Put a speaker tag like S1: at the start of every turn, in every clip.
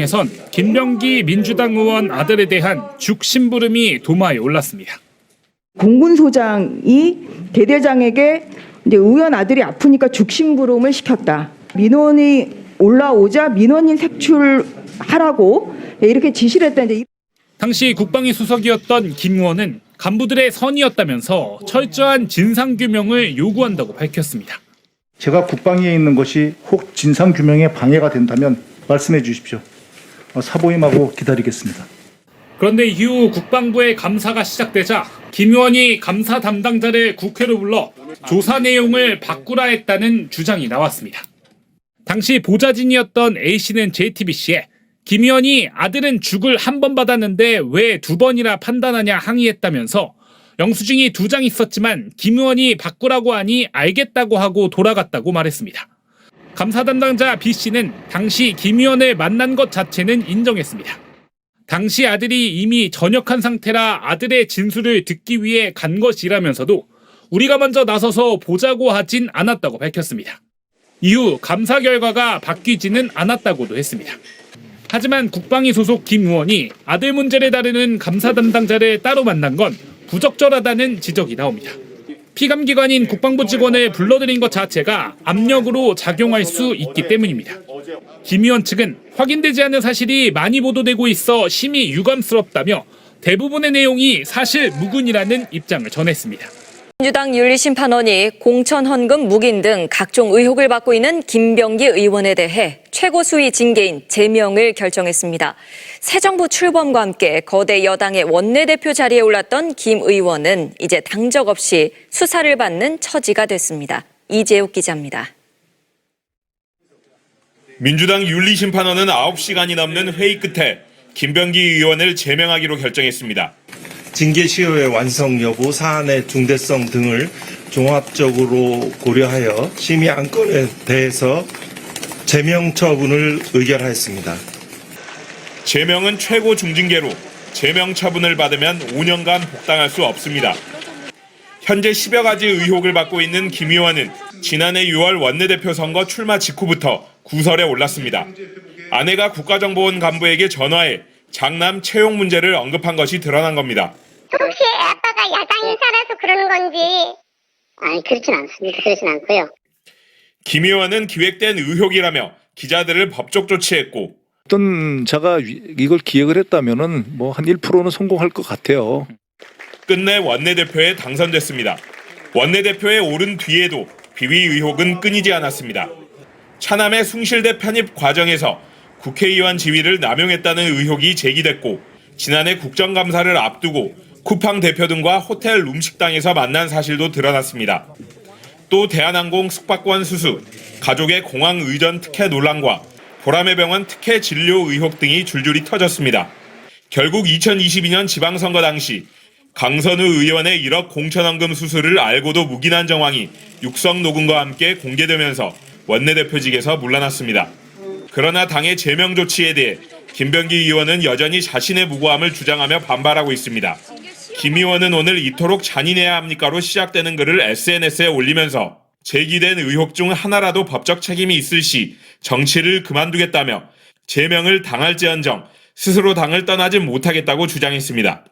S1: 에선 김병기 민주당 의원 아들에 대한 죽심부름이 도마에 올랐습니다.
S2: 공군소장이 대대장에게 이제 의원 아들이 아프니까 죽심부름을 시켰다. 민원이 올라오자 민원인 색출하라고 이렇게 지시를 했다는데
S1: 당시 국방위 수석이었던 김 의원은 간부들의 선의였다면서 철저한 진상규명을 요구한다고 밝혔습니다.
S3: 제가 국방위에 있는 것이 혹 진상규명에 방해가 된다면 말씀해 주십시오. 사보임하고 기다리겠습니다.
S1: 그런데 이후 국방부의 감사가 시작되자 김 의원이 감사 담당자를 국회로 불러 조사 내용을 바꾸라 했다는 주장이 나왔습니다. 당시 보좌진이었던 A씨는 JTBC에 김 의원이 아들은 죽을 한 번 받았는데 왜 두 번이나 판단하냐 항의했다면서 영수증이 2장 있었지만 김 의원이 바꾸라고 하니 알겠다고 하고 돌아갔다고 말했습니다. 감사 담당자 B씨는 당시 김 의원을 만난 것 자체는 인정했습니다. 당시 아들이 이미 전역한 상태라 아들의 진술을 듣기 위해 간 것이라면서도 우리가 먼저 나서서 보자고 하진 않았다고 밝혔습니다. 이후 감사 결과가 바뀌지는 않았다고도 했습니다. 하지만 국방위 소속 김 의원이 아들 문제를 다루는 감사 담당자를 따로 만난 건 부적절하다는 지적이 나옵니다. 피감기관인 국방부 직원을 불러들인 것 자체가 압력으로 작용할 수 있기 때문입니다. 김 의원 측은 확인되지 않은 사실이 많이 보도되고 있어 심히 유감스럽다며 대부분의 내용이 사실 무근이라는 입장을 전했습니다.
S4: 민주당 윤리심판원이 공천 헌금 묵인 등 각종 의혹을 받고 있는 김병기 의원에 대해 최고 수위 징계인 제명을 결정했습니다. 새 정부 출범과 함께 거대 여당의 원내대표 자리에 올랐던 김 의원은 이제 당적 없이 수사를 받는 처지가 됐습니다. 이재욱 기자입니다.
S5: 민주당 윤리심판원은 9시간이 넘는 회의 끝에 김병기 의원을 제명하기로 결정했습니다.
S6: 징계 시효의 완성 여부, 사안의 중대성 등을 종합적으로 고려하여 심의 안건에 대해서 제명 처분을 의결하였습니다.
S5: 제명은 최고 중징계로 제명 처분을 받으면 5년간 복당할 수 없습니다. 현재 10여 가지 의혹을 받고 있는 김 의원은 지난해 6월 원내대표 선거 출마 직후부터 구설에 올랐습니다. 아내가 국가정보원 간부에게 전화해 장남 채용 문제를 언급한 것이 드러난 겁니다.
S7: 혹시 아빠가 야당 인사라서 그러는 건지. 아니, 그렇진 않습니다. 그렇진 않고요.
S5: 김 의원은 기획된 의혹이라며 기자들을 법적 조치했고
S8: 어떤 자가 이걸 기획을 했다면은 뭐 한 1%는 성공할 것 같아요.
S5: 끝내 원내대표에 당선됐습니다. 원내대표에 오른 뒤에도 비위 의혹은 끊이지 않았습니다. 차남의 숭실대 편입 과정에서 국회의원 지위를 남용했다는 의혹이 제기됐고 지난해 국정감사를 앞두고 쿠팡 대표 등과 호텔 룸식당에서 만난 사실도 드러났습니다. 또 대한항공 숙박권 수수, 가족의 공항 의전 특혜 논란과 보라매 병원 특혜 진료 의혹 등이 줄줄이 터졌습니다. 결국 2022년 지방선거 당시 강선우 의원의 1억 공천원금 수수를 알고도 묵인한 정황이 육성 녹음과 함께 공개되면서 원내대표직에서 물러났습니다. 그러나 당의 제명 조치에 대해 김병기 의원은 여전히 자신의 무고함을 주장하며 반발하고 있습니다. 김 의원은 오늘 이토록 잔인해야 합니까로 시작되는 글을 SNS에 올리면서 제기된 의혹 중 하나라도 법적 책임이 있을 시 정치를 그만두겠다며 제명을 당할지언정 스스로 당을 떠나지 못하겠다고 주장했습니다.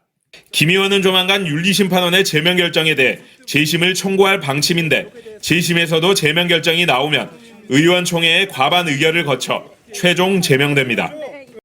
S5: 김 의원은 조만간 윤리심판원의 제명 결정에 대해 재심을 청구할 방침인데 재심에서도 제명 결정이 나오면 의원총회의 과반 의결을 거쳐 최종 제명됩니다.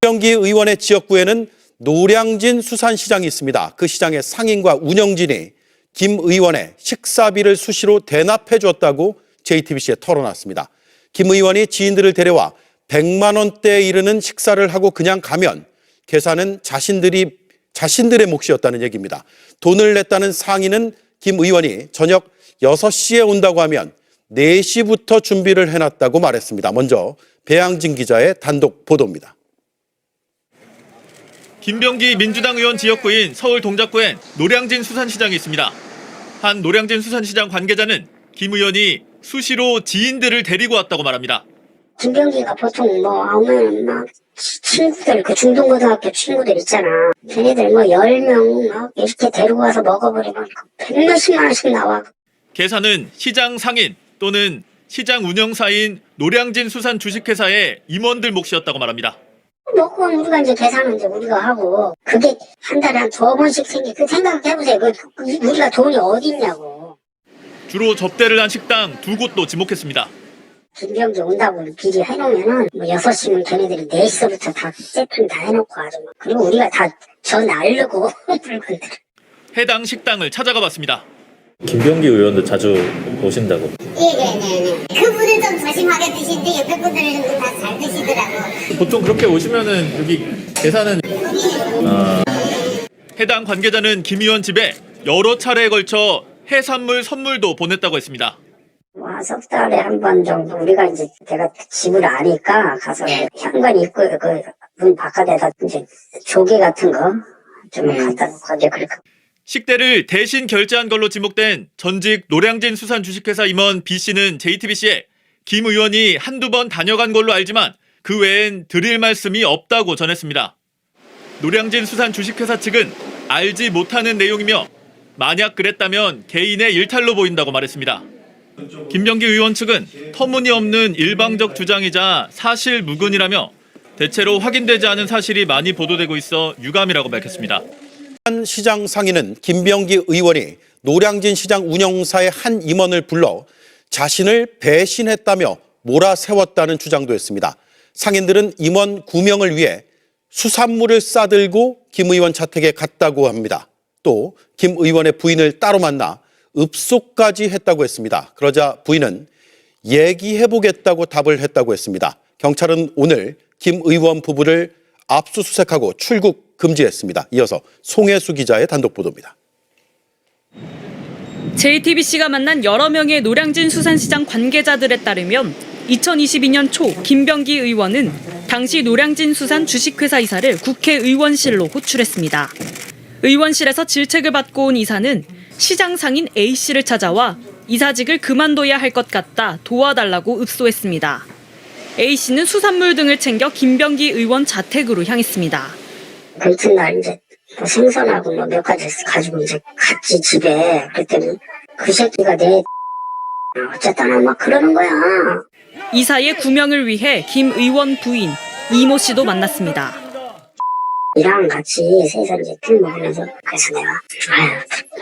S9: 김병기 의원의 지역구에는 노량진 수산시장이 있습니다. 그 시장의 상인과 운영진이 김 의원의 식사비를 수시로 대납해 줬다고 JTBC에 털어놨습니다. 김 의원이 지인들을 데려와 100만 원대에 이르는 식사를 하고 그냥 가면 계산은 자신들의 몫이었다는 얘기입니다. 돈을 냈다는 상인은 김 의원이 저녁 6시에 온다고 하면 4시부터 준비를 해놨다고 말했습니다. 먼저 배양진 기자의 단독 보도입니다.
S10: 김병기 민주당 의원 지역구인 서울 동작구엔 노량진 수산시장이 있습니다. 한 노량진 수산시장 관계자는 김 의원이 수시로 지인들을 데리고 왔다고 말합니다.
S7: 김병기가 보통 오면 막 친구들, 그 중동고등학교 친구들 있잖아. 걔네들 10명 막 이렇게 데리고 와서 먹어버리면 백몇십만 원씩 나와.
S10: 계산은 시장 상인 또는 시장 운영사인 노량진 수산 주식회사의 임원들 몫이었다고 말합니다.
S7: 먹고 우리가 이제 계산은 이제 우리가 하고, 그게 한 달에 한 2번씩 그 생각해보세요. 우리가 돈이 어디 있냐고.
S10: 주로 접대를 한 식당 2곳도 지목했습니다.
S7: 김병기 온다고 미리 해놓으면은, 6시면 걔네들이 4시서부터 다 세팅 다 해놓고 아주 막. 그리고 우리가 다 전 알르고, 물건들.
S10: 해당 식당을 찾아가 봤습니다.
S11: 김병기 의원도 자주 오신다고.
S7: 예. 그분은 좀 조심하게 드시는데 옆에 분들은 다 잘 드시더라고.
S10: 보통 그렇게 오시면은 여기 계산은 해당 관계자는 김 의원 집에 여러 차례에 걸쳐 해산물 선물도 보냈다고 했습니다.
S7: 석 달에 한 번 정도 우리가 이제 제가 집을 아니까 가서 현관 입구 그 문 바깥에다 이제 조개 같은 거 좀 갖다 놓고 이제 그렇게.
S10: 식대를 대신 결제한 걸로 지목된 전직 노량진 수산 주식회사 임원 B 씨는 JTBC에 김 의원이 한두 번 다녀간 걸로 알지만 그 외엔 드릴 말씀이 없다고 전했습니다. 노량진 수산 주식회사 측은 알지 못하는 내용이며 만약 그랬다면 개인의 일탈로 보인다고 말했습니다. 김병기 의원 측은 터무니없는 일방적 주장이자 사실 무근이라며 대체로 확인되지 않은 사실이 많이 보도되고 있어 유감이라고 밝혔습니다.
S9: 시장 상인은 김병기 의원이 노량진 시장 운영사의 한 임원을 불러 자신을 배신했다며 몰아세웠다는 주장도 했습니다. 상인들은 임원 구명을 위해 수산물을 싸들고 김 의원 자택에 갔다고 합니다. 또 김 의원의 부인을 따로 만나 읍소까지 했다고 했습니다. 그러자 부인은 얘기해보겠다고 답을 했다고 했습니다. 경찰은 오늘 김 의원 부부를 압수수색하고 출국 금지했습니다. 이어서 송혜수 기자의 단독 보도입니다.
S12: JTBC가 만난 여러 명의 노량진 수산시장 관계자들에 따르면 2022년 초 김병기 의원은 당시 노량진 수산 주식회사 이사를 국회의원실로 호출했습니다. 의원실에서 질책을 받고 온 이사는 시장 상인 A씨를 찾아와 이사직을 그만둬야 할 것 같다 도와달라고 읍소했습니다. A씨는 수산물 등을 챙겨 김병기 의원 자택으로 향했습니다.
S7: 그 이튿날 이제 생선하고 몇 가지 가지고 이제 갔지 집에. 그랬더니 그 새끼가 내 어쨌다나 막 그러는 거야.
S12: 이사의 구명을 위해 김 의원 부인 이모 씨도 만났습니다.
S7: 이랑 같이 셋이서 이제 술 먹으면서 그래서 내가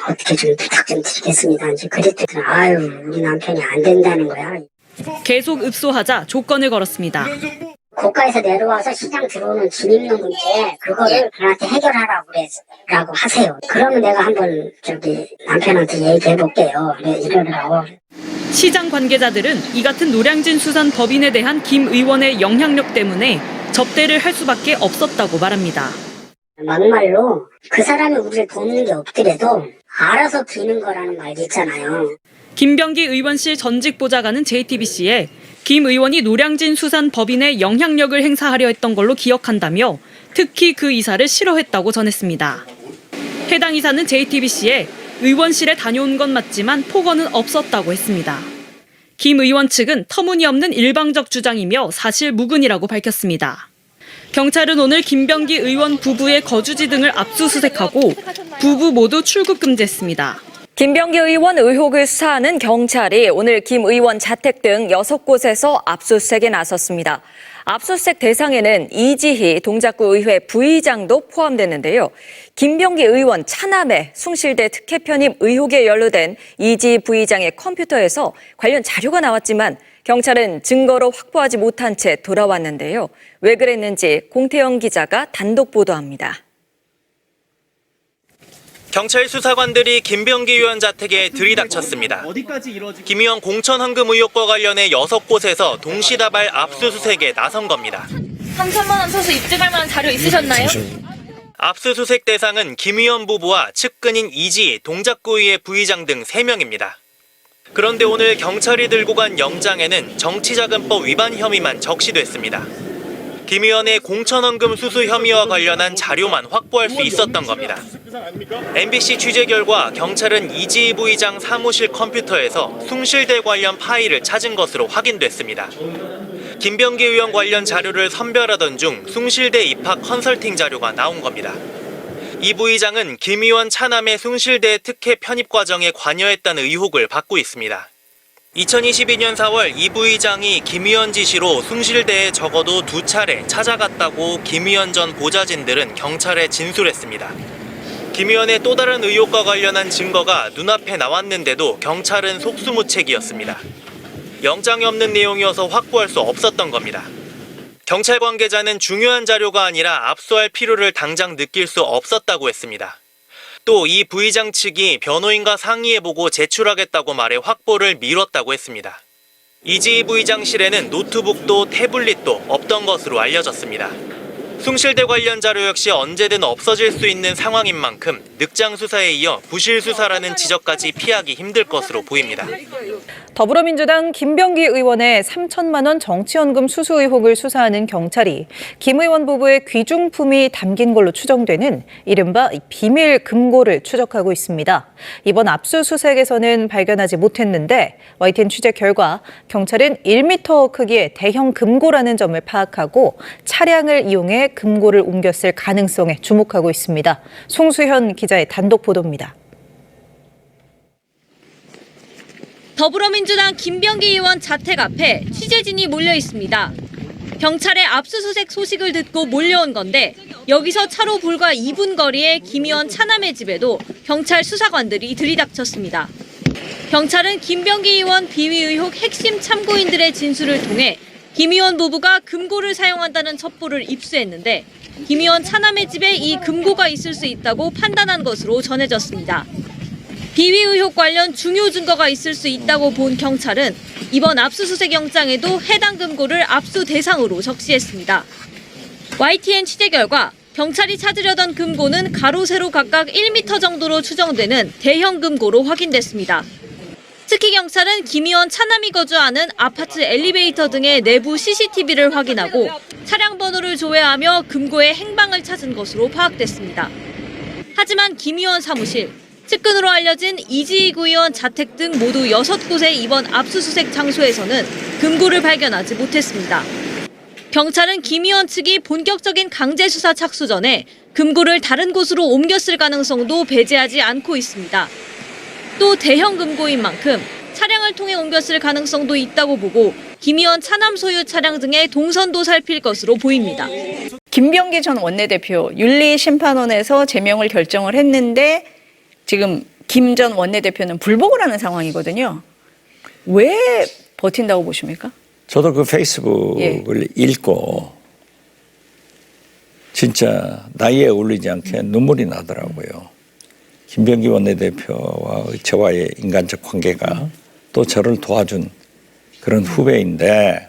S7: 어떻게 좀 부탁 좀 드리겠습니다. 이제 그랬더니 우리 남편이 안 된다는 거야.
S12: 계속 읍소하자 조건을 걸었습니다.
S7: 고가에서 내려와서 시장 들어오는 진입로 문제 그거를 그한테 해결하라고 하세요. 그러면 내가 한번 남편한테 얘기해 볼게요. 이러더라고.
S12: 시장 관계자들은 이 같은 노량진 수산 법인에 대한 김 의원의 영향력 때문에 접대를 할 수밖에 없었다고 말합니다.
S7: 막말로 그 사람이 우리를 돕는 게 없더라도 알아서 비는 거라는 말이 있잖아요.
S12: 김병기 의원실 전직 보좌관은 JTBC에 김 의원이 노량진 수산 법인의 영향력을 행사하려 했던 걸로 기억한다며 특히 그 이사를 싫어했다고 전했습니다. 해당 이사는 JTBC에 의원실에 다녀온 건 맞지만 폭언은 없었다고 했습니다. 김 의원 측은 터무니없는 일방적 주장이며 사실 무근이라고 밝혔습니다. 경찰은 오늘 김병기 의원 부부의 거주지 등을 압수수색하고 부부 모두 출국 금지했습니다.
S4: 김병기 의원 의혹을 수사하는 경찰이 오늘 김 의원 자택 등 6곳에서 압수수색에 나섰습니다. 압수수색 대상에는 이지희 동작구 의회 부의장도 포함됐는데요. 김병기 의원 차남의 숭실대 특혜 편입 의혹에 연루된 이지희 부의장의 컴퓨터에서 관련 자료가 나왔지만 경찰은 증거로 확보하지 못한 채 돌아왔는데요. 왜 그랬는지 공태영 기자가 단독 보도합니다.
S13: 경찰 수사관들이 김병기 의원 자택에 들이닥쳤습니다. 김 의원 공천 헌금 의혹과 관련해 6곳에서 동시다발 압수수색에 나선 겁니다.
S14: 3천만 원 소수 입증할 만한 자료 있으셨나요?
S13: 압수수색 대상은 김 의원 부부와 측근인 이지희 동작구의회 부의장 등 3명입니다. 그런데 오늘 경찰이 들고 간 영장에는 정치자금법 위반 혐의만 적시됐습니다. 김 의원의 공천헌금 수수 혐의와 관련한 자료만 확보할 수 있었던 겁니다. MBC 취재 결과 경찰은 이지희 부의장 사무실 컴퓨터에서 숭실대 관련 파일을 찾은 것으로 확인됐습니다. 김병기 의원 관련 자료를 선별하던 중 숭실대 입학 컨설팅 자료가 나온 겁니다. 이 부의장은 김 의원 차남의 숭실대 특혜 편입 과정에 관여했다는 의혹을 받고 있습니다. 2022년 4월 이 부의장이 김 의원 지시로 숭실대에 적어도 2차례 찾아갔다고 김 의원 전 보좌진들은 경찰에 진술했습니다. 김 의원의 또 다른 의혹과 관련한 증거가 눈앞에 나왔는데도 경찰은 속수무책이었습니다. 영장이 없는 내용이어서 확보할 수 없었던 겁니다. 경찰 관계자는 중요한 자료가 아니라 압수할 필요를 당장 느낄 수 없었다고 했습니다. 또 이 부의장 측이 변호인과 상의해보고 제출하겠다고 말해 확보를 미뤘다고 했습니다. 이지희 부의장실에는 노트북도 태블릿도 없던 것으로 알려졌습니다. 숭실대 관련 자료 역시 언제든 없어질 수 있는 상황인 만큼 늑장 수사에 이어 부실 수사라는 지적까지 피하기 힘들 것으로 보입니다.
S15: 더불어민주당 김병기 의원의 3천만 원 정치연금 수수 의혹을 수사하는 경찰이 김 의원 부부의 귀중품이 담긴 걸로 추정되는 이른바 비밀 금고를 추적하고 있습니다. 이번 압수수색에서는 발견하지 못했는데 YTN 취재 결과 경찰은 1m 크기의 대형 금고라는 점을 파악하고 차량을 이용해 금고를 옮겼을 가능성에 주목하고 있습니다. 송수현 기자의 단독 보도입니다.
S14: 더불어민주당 김병기 의원 자택 앞에 취재진이 몰려 있습니다. 경찰의 압수수색 소식을 듣고 몰려온 건데 여기서 차로 불과 2분 거리의 김 의원 차남의 집에도 경찰 수사관들이 들이닥쳤습니다. 경찰은 김병기 의원 비위 의혹 핵심 참고인들의 진술을 통해 김 의원 부부가 금고를 사용한다는 첩보를 입수했는데 김 의원 차남의 집에 이 금고가 있을 수 있다고 판단한 것으로 전해졌습니다. 비위 의혹 관련 중요 증거가 있을 수 있다고 본 경찰은 이번 압수수색 영장에도 해당 금고를 압수 대상으로 적시했습니다. YTN 취재 결과 경찰이 찾으려던 금고는 가로 세로 각각 1m 정도로 추정되는 대형 금고로 확인됐습니다. 특히 경찰은 김 의원 차남이 거주하는 아파트 엘리베이터 등의 내부 CCTV를 확인하고 차량 번호를 조회하며 금고의 행방을 찾은 것으로 파악됐습니다. 하지만 김 의원 사무실, 측근으로 알려진 이지희 구의원 자택 등 모두 6곳의 이번 압수수색 장소에서는 금고를 발견하지 못했습니다. 경찰은 김 의원 측이 본격적인 강제 수사 착수 전에 금고를 다른 곳으로 옮겼을 가능성도 배제하지 않고 있습니다. 또 대형 금고인 만큼 차량을 통해 옮겼을 가능성도 있다고 보고 김 의원 차남 소유 차량 등의 동선도 살필 것으로 보입니다.
S15: 김병기 전 원내대표 윤리심판원에서 제명을 결정을 했는데 지금 김 전 원내대표는 불복을 하는 상황이거든요. 왜 버틴다고 보십니까?
S8: 저도 그 페이스북을 읽고 진짜 나이에 어울리지 않게 눈물이 나더라고요. 김병기 원내대표와 저와의 인간적 관계가 또 저를 도와준 그런 후배인데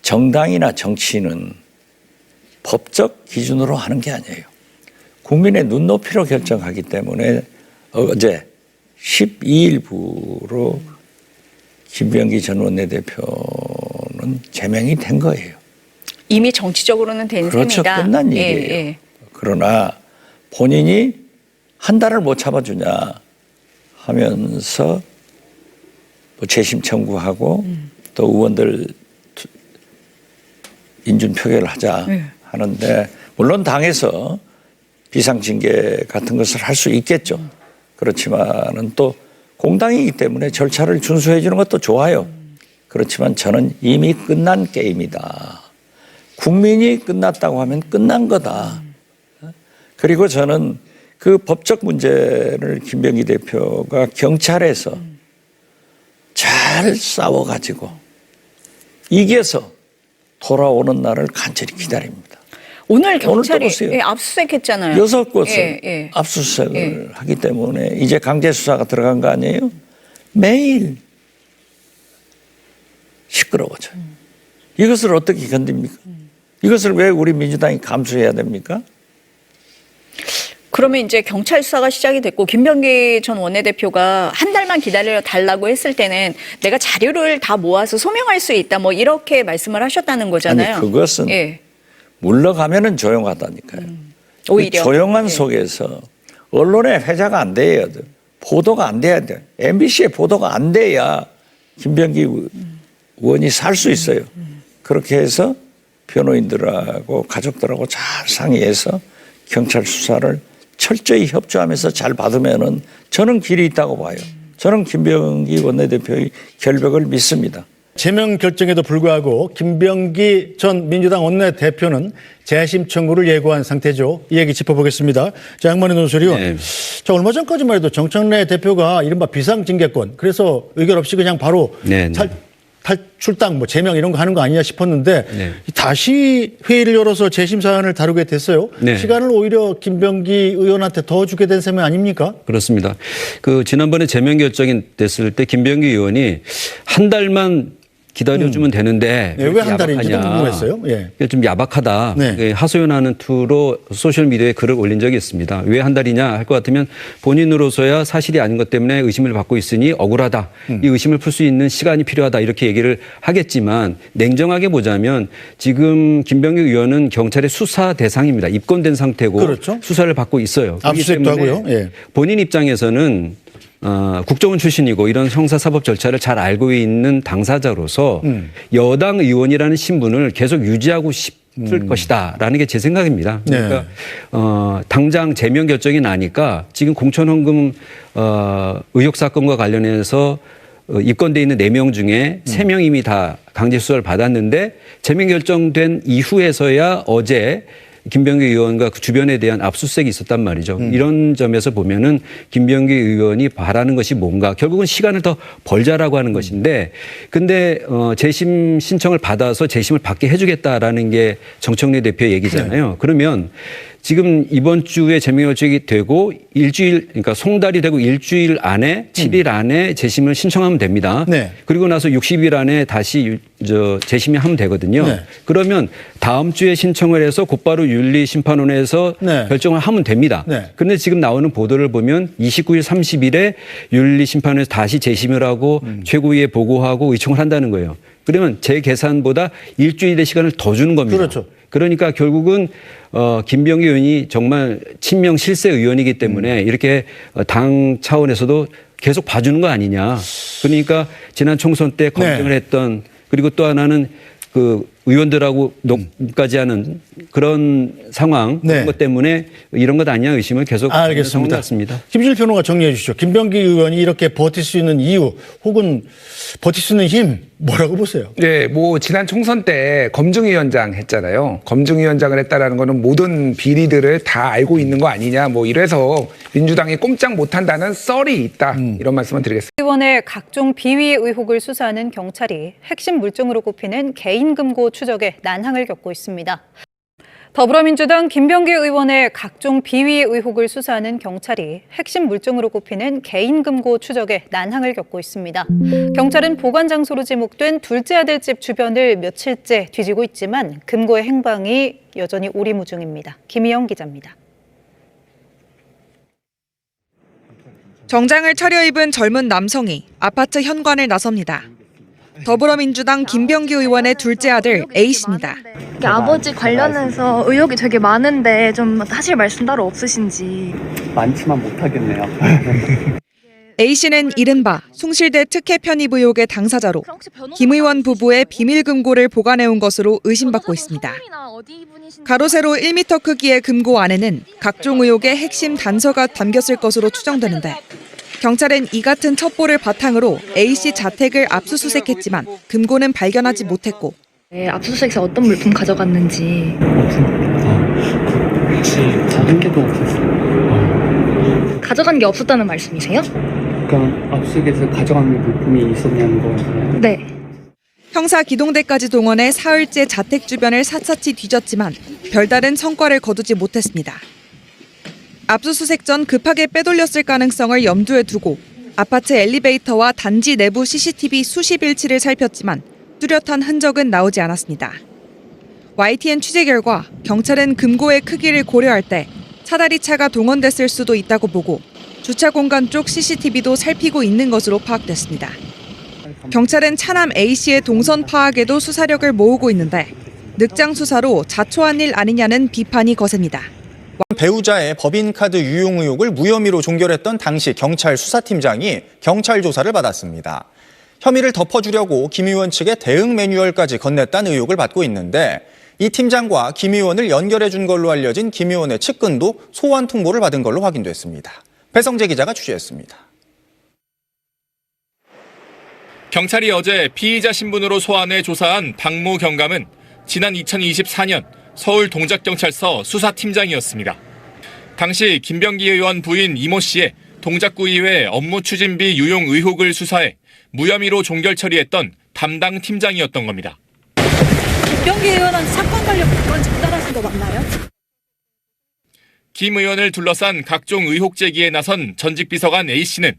S8: 정당이나 정치는 법적 기준으로 하는 게 아니에요. 국민의 눈높이로 결정하기 때문에 어제 12일부로 김병기 전 원내대표는 제명이 된 거예요.
S15: 이미 정치적으로는 된
S8: 그렇죠.
S15: 셈이다.
S8: 끝난 일이에요. 그러나 본인이 한 달을 못 참아주냐 하면서 뭐 재심 청구하고 또 의원들 인준 표결을 하자 하는데 물론 당에서 비상징계 같은 것을 할 수 있겠죠. 그렇지만은 또 공당이기 때문에 절차를 준수해 주는 것도 좋아요. 그렇지만 저는 이미 끝난 게임이다. 국민이 끝났다고 하면 끝난 거다. 그리고 저는 그 법적 문제를 김병기 대표가 경찰에서 잘 싸워가지고 이겨서 돌아오는 날을 간절히 기다립니다.
S15: 오늘 경찰이 압수수색했잖아요.
S8: 6곳을 압수수색을 하기 때문에 이제 강제 수사가 들어간 거 아니에요? 매일 시끄러워져요. 이것을 어떻게 견딥니까? 이것을 왜 우리 민주당이 감수해야 됩니까?
S15: 그러면 이제 경찰 수사가 시작이 됐고 김병기 전 원내대표가 한 달만 기다려 달라고 했을 때는 내가 자료를 다 모아서 소명할 수 있다 뭐 이렇게 말씀을 하셨다는 거잖아요.
S8: 아니 그것은 물러가면은 조용하다니까요.
S15: 오히려
S8: 조용한 속에서 언론에 회자가 안 돼야 돼. 보도가 안 돼야 돼. MBC에 보도가 안 돼야 김병기 의원이 살 수 있어요. 그렇게 해서 변호인들하고 가족들하고 잘 상의해서 경찰 수사를 철저히 협조하면서 잘 받으면은 저는 길이 있다고 봐요. 저는 김병기 원내대표의 결백을 믿습니다.
S3: 제명 결정에도 불구하고 김병기 전 민주당 원내대표는 재심 청구를 예고한 상태죠. 이 얘기 짚어보겠습니다. 자, 양만희 논설위원.
S8: 네.
S3: 자, 얼마 전까지만 해도 정청래 대표가 이른바 비상징계권, 그래서 의결 없이 그냥 바로
S8: 네.
S3: 탈출당, 뭐 제명 이런 거 하는 거 아니냐 싶었는데
S8: 네.
S3: 다시 회의를 열어서 재심 사안을 다루게 됐어요.
S8: 네. 시간을
S3: 오히려 김병기 의원한테 더 주게 된 셈이 아닙니까?
S16: 그렇습니다. 지난번에 제명 결정이 됐을 때 김병기 의원이 한 달만 기다려주면 되는데
S3: 네, 왜 한 달인지도 궁금했어요. 예.
S16: 좀 야박하다.
S3: 네.
S16: 하소연하는 투로 소셜미디어에 글을 올린 적이 있습니다. 왜 한 달이냐 할 것 같으면 본인으로서야 사실이 아닌 것 때문에 의심을 받고 있으니 억울하다. 이 의심을 풀 수 있는 시간이 필요하다. 이렇게 얘기를 하겠지만 냉정하게 보자면 지금 김병기 의원은 경찰의 수사 대상입니다. 입건된 상태고
S3: 그렇죠.
S16: 수사를 받고 있어요.
S3: 압수수색도 하고요. 예.
S16: 본인 입장에서는 국정원 출신이고 이런 형사사법 절차를 잘 알고 있는 당사자로서 여당 의원이라는 신분을 계속 유지하고 싶을 것이다라는 게 제 생각입니다. 그러니까 당장 제명 결정이 나니까 지금 공천헌금 의혹 사건과 관련해서 입건돼 있는 4명 중에 3명 이미 다 강제 수사를 받았는데 제명 결정된 이후에서야 어제 김병기 의원과 그 주변에 대한 압수수색이 있었단 말이죠. 이런 점에서 보면은 김병기 의원이 바라는 것이 뭔가 결국은 시간을 더 벌자라고 하는 것인데 근데 재심 신청을 받아서 재심을 받게 해주겠다라는 게 정청래 대표의 얘기잖아요. 네. 그러면 지금 이번 주에 제명 결정이 되고 일주일, 그러니까 송달이 되고 일주일 안에 7일 안에 재심을 신청하면 됩니다. 네. 그리고 나서 60일 안에 다시 재심이 하면 되거든요. 네. 그러면 다음 주에 신청을 해서 곧바로 윤리심판원에서 네. 결정을 하면 됩니다. 네. 그런데 지금 나오는 보도를 보면 29일, 30일에 윤리심판원에서 다시 재심을 하고 최고위에 보고하고 의총을 한다는 거예요. 그러면 제 계산보다 일주일의 시간을 더 주는 겁니다. 그렇죠. 그러니까 결국은 김병기 의원이 정말 친명 실세 의원이기 때문에 이렇게 당 차원에서도 계속 봐주는 거 아니냐. 그러니까 지난 총선 때 검증을 했던 그리고 또 하나는 그 의원들하고 녹음까지 하는 그런 상황 그런 것 때문에 이런 것 아니냐 의심을 계속 하는 것 같습니다.
S3: 김준일 평론가 정리해 주시죠. 김병기 의원이 이렇게 버틸 수 있는 이유 혹은 버틸 수 있는 힘 뭐라고 보세요?
S17: 네, 지난 총선 때 검증위원장 했잖아요. 검증위원장을 했다라는 거는 모든 비리들을 다 알고 있는 거 아니냐 이래서 민주당이 꼼짝 못한다는 썰이 있다 이런 말씀을 드리겠습니다.
S15: 의원의 각종 비위 의혹을 수사하는 경찰이 핵심 물증으로 꼽히는 개인 금고 추적에 난항을 겪고 있습니다. 더불어민주당 김병기 의원의 각종 비위 의혹을 수사하는 경찰이 핵심 물증으로 꼽히는 개인 금고 추적에 난항을 겪고 있습니다. 경찰은 보관 장소로 지목된 둘째 아들 집 주변을 며칠째 뒤지고 있지만 금고의 행방이 여전히 오리무중입니다. 김희영 기자입니다.
S18: 정장을 차려입은 젊은 남성이 아파트 현관을 나섭니다. 더불어민주당 김병기 의원의 둘째 아들 A씨입니다.
S19: 아버지 관련해서 의혹이 되게 많은데 좀 사실 말씀 따로 없으신지.
S20: 많지만 못하겠네요.
S18: A씨는 이른바 숭실대 특혜 편입 의혹의 당사자로 김 의원 부부의 비밀 금고를 보관해온 것으로 의심받고 있습니다. 가로 세로 1m 크기의 금고 안에는 각종 의혹의 핵심 단서가 담겼을 것으로 추정되는데 경찰은 이 같은 첩보를 바탕으로 A씨 자택을 압수수색했지만 금고는 발견하지 못했고
S19: 압수수색에서 어떤 물품 가져갔는지.
S20: 혹시 다른 게도 없었어요?
S19: 가져간 게 없었다는 말씀이세요?
S20: 그러니까 압수수색에서 가져간 물품이 있었냐는 거잖아요.
S19: 네.
S18: 형사 기동대까지 동원해 사흘째 자택 주변을 샅샅이 뒤졌지만 별다른 성과를 거두지 못했습니다. 압수수색 전 급하게 빼돌렸을 가능성을 염두에 두고 아파트 엘리베이터와 단지 내부 CCTV 수십 일치를 살폈지만 뚜렷한 흔적은 나오지 않았습니다. YTN 취재 결과 경찰은 금고의 크기를 고려할 때 사다리차가 동원됐을 수도 있다고 보고 주차 공간 쪽 CCTV도 살피고 있는 것으로 파악됐습니다. 경찰은 차남 A씨의 동선 파악에도 수사력을 모으고 있는데 늑장 수사로 자초한 일 아니냐는 비판이 거셉니다.
S21: 배우자의 법인카드 유용 의혹을 무혐의로 종결했던 당시 경찰 수사팀장이 경찰 조사를 받았습니다. 혐의를 덮어주려고 김 의원 측에 대응 매뉴얼까지 건넸다는 의혹을 받고 있는데 이 팀장과 김 의원을 연결해 준 걸로 알려진 김 의원의 측근도 소환 통보를 받은 걸로 확인됐습니다. 배성재 기자가 취재했습니다.
S2: 경찰이 어제 피의자 신분으로 소환해 조사한 박모 경감은 지난 2024년 서울 동작경찰서 수사팀장이었습니다. 당시 김병기 의원 부인 이모 씨의 동작구 이외 업무 추진비 유용 의혹을 수사해 무혐의로 종결 처리했던 담당 팀장이었던 겁니다.
S22: 김병기 의원은 사건 관련 문건 전달하신 거 맞나요?
S2: 김 의원을 둘러싼 각종 의혹 제기에 나선 전직 비서관 A씨는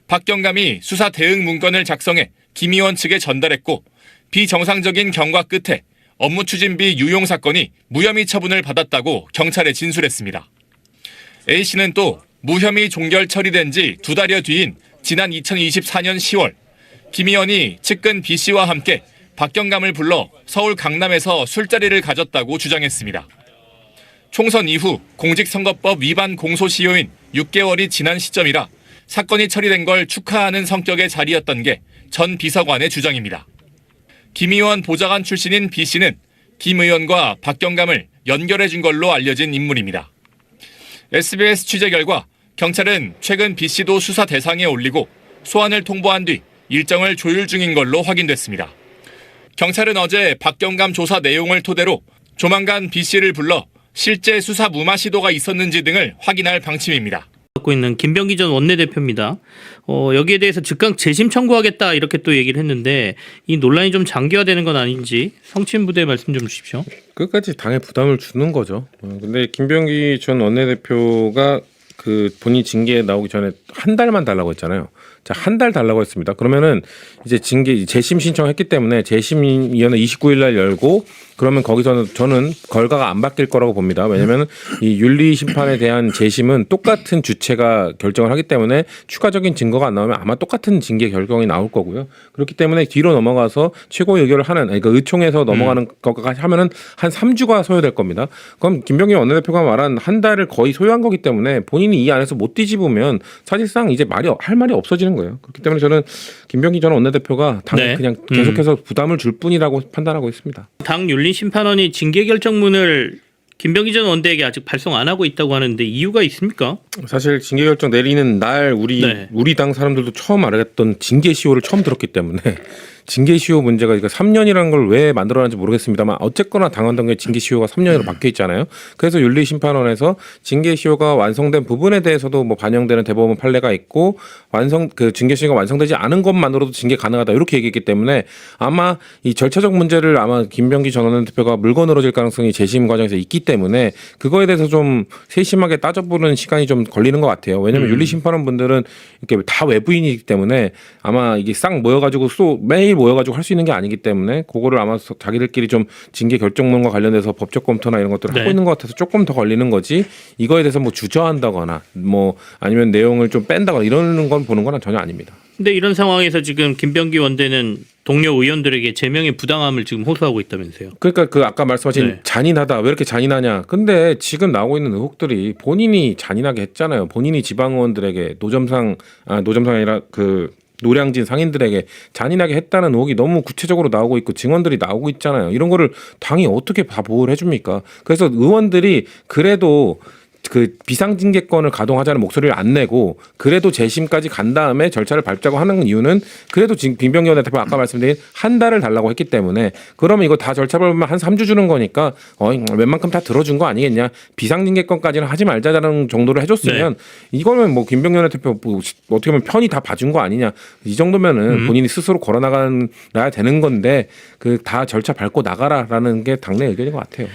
S2: 박 경감이 수사 대응 문건을 작성해 김 의원 측에 전달했고 비정상적인 경과 끝에 업무 추진비 유용 사건이 무혐의 처분을 받았다고 경찰에 진술했습니다. A씨는 또 무혐의 종결 처리된 지 2달여 뒤인 지난 2024년 10월 김 의원이 측근 B씨와 함께 박 경감을 불러 서울 강남에서 술자리를 가졌다고 주장했습니다. 총선 이후 공직선거법 위반 공소시효인 6개월이 지난 시점이라 사건이 처리된 걸 축하하는 성격의 자리였던 게 전 비서관의 주장입니다. 김 의원 보좌관 출신인 B씨는 김 의원과 박 경감을 연결해 준 걸로 알려진 인물입니다. SBS 취재 결과 경찰은 최근 B씨도 수사 대상에 올리고 소환을 통보한 뒤 일정을 조율 중인 걸로 확인됐습니다. 경찰은 어제 박 경감 조사 내용을 토대로 조만간 B씨를 불러 실제 수사 무마 시도가 있었는지 등을 확인할 방침입니다.
S23: 갖고 있는 김병기 전 원내대표입니다. 여기에 대해서 즉각 재심 청구하겠다 이렇게 또 얘기를 했는데 이 논란이 좀 장기화되는 건 아닌지 성친 부대 말씀 좀 주십시오.
S24: 끝까지 당에 부담을 주는 거죠. 근데 김병기 전 원내대표가 그 본인 징계에 나오기 전에 한 달만 달라고 했잖아요. 자, 한 달 달라고 했습니다. 그러면은 이제 재심 신청했기 때문에 재심위원회 29일 날 열고 그러면 거기서는 저는 결과가 안 바뀔 거라고 봅니다. 왜냐하면 이 윤리 심판에 대한 재심은 똑같은 주체가 결정을 하기 때문에 추가적인 증거가 안 나오면 아마 똑같은 징계 결정이 나올 거고요. 그렇기 때문에 뒤로 넘어가서 최고 의결을 하는 그러니까 의총에서 넘어가는 것까지 하면은 한 3주가 소요될 겁니다. 그럼 김병기 원내대표가 말한 한 달을 거의 소요한 거기 때문에 본인이 이 안에서 못 뒤집으면 사실상 이제 할 말이 없어지는 거예요. 그렇기 때문에 저는 김병기 전 원내대표가 당에 그냥 계속해서 부담을 줄 뿐이라고 판단하고 있습니다.
S23: 당 윤리심판원이 징계 결정문을 김병기 전 원대에게 아직 발송 안 하고 있다고 하는데 이유가 있습니까?
S24: 사실 징계 결정 내리는 날 우리 당 사람들도 처음 알았던 징계 시효를 처음 들었기 때문에 징계 시효 문제가 그러니까 3년이라는 걸 왜 만들어놨는지 모르겠습니다만 어쨌거나 당헌 게 징계 시효가 3년으로 바뀌어 있잖아요. 그래서 윤리심판원에서 징계 시효가 완성된 부분에 대해서도 뭐 반영되는 대법원 판례가 있고 징계 시효가 완성되지 않은 것만으로도 징계 가능하다 이렇게 얘기했기 때문에 아마 이 절차적 문제를 아마 김병기 전 원내대표가 물고 늘어질 가능성이 재심 과정에서 있기 때문에 그거에 대해서 좀 세심하게 따져보는 시간이 좀 걸리는 것 같아요. 왜냐하면 윤리심판원 분들은 이렇게 다 외부인이기 때문에 아마 이게 싹 모여가지고 매일 모여가지고 할 수 있는 게 아니기 때문에 그거를 아마 자기들끼리 좀 징계 결정문과 관련돼서 법적 검토나 이런 것들을 하고 있는 것 같아서 조금 더 걸리는 거지 이거에 대해서 뭐 주저한다거나 뭐 아니면 내용을 좀 뺀다거나 이러는 건 보는 건 전혀 아닙니다.
S23: 근데 이런 상황에서 지금 김병기 원대는 동료 의원들에게 제명의 부당함을 지금 호소하고 있다면서요.
S24: 그러니까 아까 말씀하신 잔인하다. 왜 이렇게 잔인하냐. 근데 지금 나오고 있는 의혹들이 본인이 잔인하게 했잖아요. 본인이 지방의원들에게 노점상이 아니라 노량진 상인들에게 잔인하게 했다는 의혹이 너무 구체적으로 나오고 있고 증언들이 나오고 있잖아요. 이런 거를 당이 어떻게 다 보호를 해줍니까? 그래서 의원들이 그래도 그 비상징계권을 가동하자는 목소리를 안 내고 그래도 재심까지 간 다음에 절차를 밟자고 하는 이유는 그래도 지금 김병기 원내대표 아까 말씀드린 한 달을 달라고 했기 때문에 그러면 이거 다 절차 밟으면 한 3주 주는 거니까 웬만큼 다 들어준 거 아니겠냐. 비상징계권까지는 하지 말자라는 정도로 해줬으면 이거는 뭐 김병기 원내대표 어떻게 보면 편히 다 봐준 거 아니냐. 이 정도면은 본인이 스스로 걸어나가야 되는 건데 그 다 절차 밟고 나가라라는 게 당내 의견인 것 같아요.